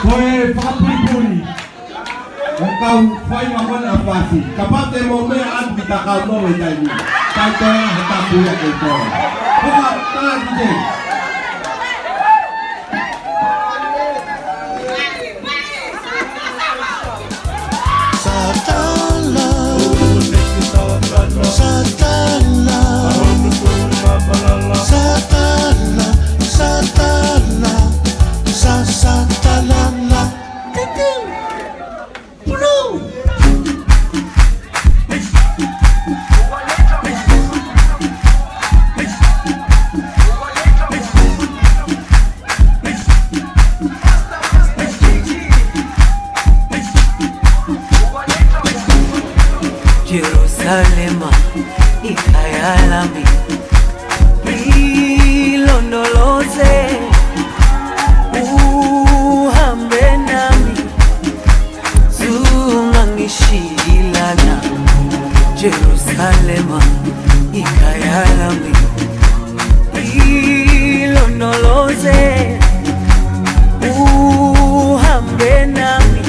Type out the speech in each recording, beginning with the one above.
Koe whapipuri, o kau whai mawana whasi, ka pate mo mea anpi ta kau no e taimi, tai toa he ta puia kei toa. Hoa, tāna ki te. Jerusalema ikayalami ilondoloze uhambe nami zungangishilana Jerusalema ikayalami ilondoloze uhambe nami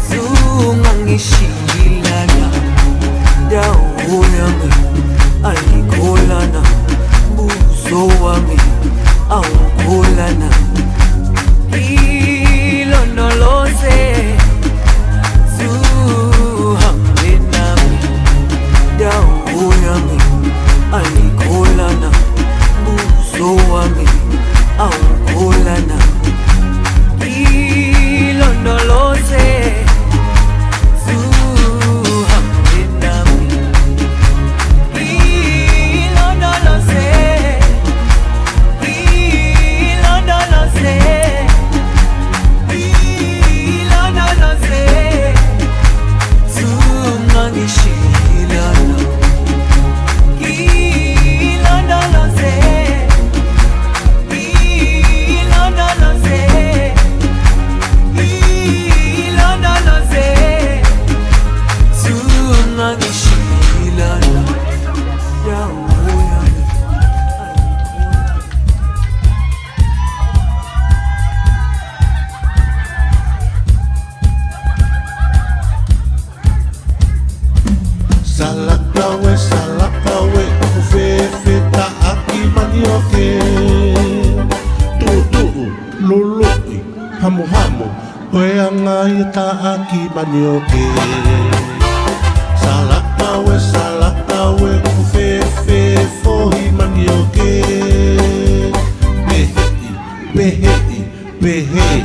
zungangishilana dawo yami ayikholana buso wami awukholana ilondoloze zuhambe nami dawo yami ayikholana buso wami awukholana ilondoloze Salakawe, ufefe ta'aki manioke. Tu'u, lulu'i, hamu, koeangai ta'aki manioke. Salakawe, ufefe fohi manioke. Pehei,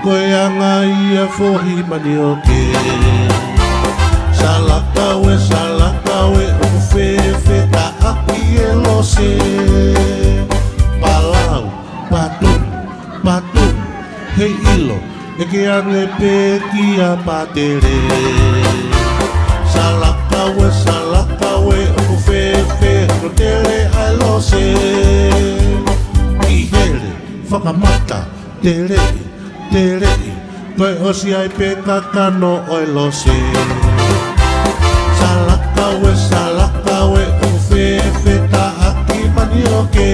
koeangai fohi manioke. Salakawe, ufefe ta'aki elose. Palau, patum, hei ilo, eke ange pekia patere. Salakawe, ufefe rotele alose. Ihele, whakamata, terei, koe osi ai peka kano oilose. Salakawe, ufefe ta'aki manioke.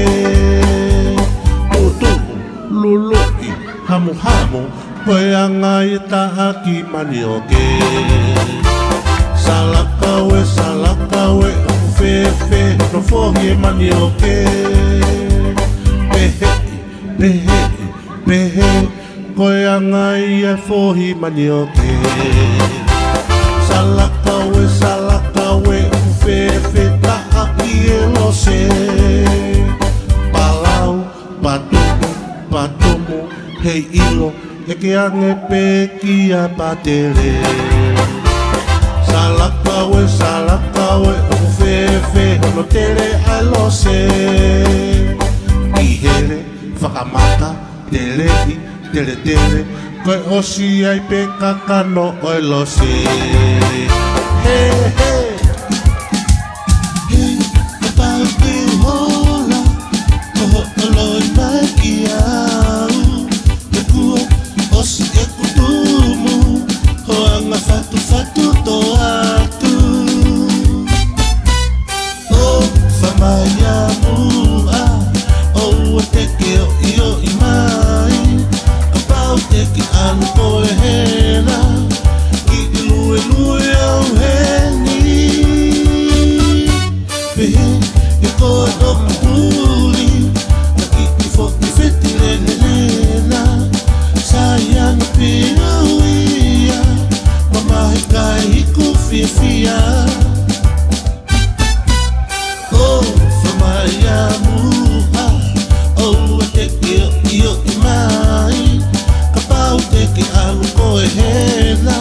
Tu'u, lulu'i, hamu, koeangai ta'aki manioke. Salakawe, ufefe no fohi manioke. Pehei, koeangai fohi manioke. Salakawe, ufefe ta'aki elose. Palau, patumu, hei ilo, eke ange pekia patere. Salakawe, ufefe no tere alose. Ihele, whakamata, tere, koe osi ai peka kano oilose. Hey, anu koe hena ki lue lue au heni pehe e koe o puli na ki foki feti lena sayang pia uia mamahi kai hiku fia oh famaya muha oh te io mai kapau te ki alu koe hena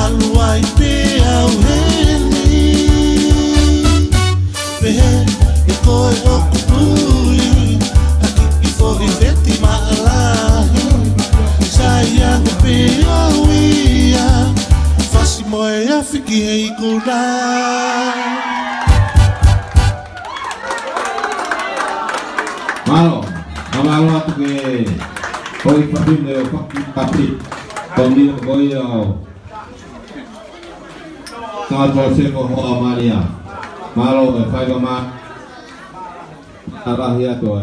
alu ai pe au heni pehe e koe o kupui aki i fohi veti maalahi sayang pe au ia fasi moe afiki hei kurai Malo, amalo atu ke koi papin de papin kondi koi sangat proses ko ho amalia malo fai ma arahia to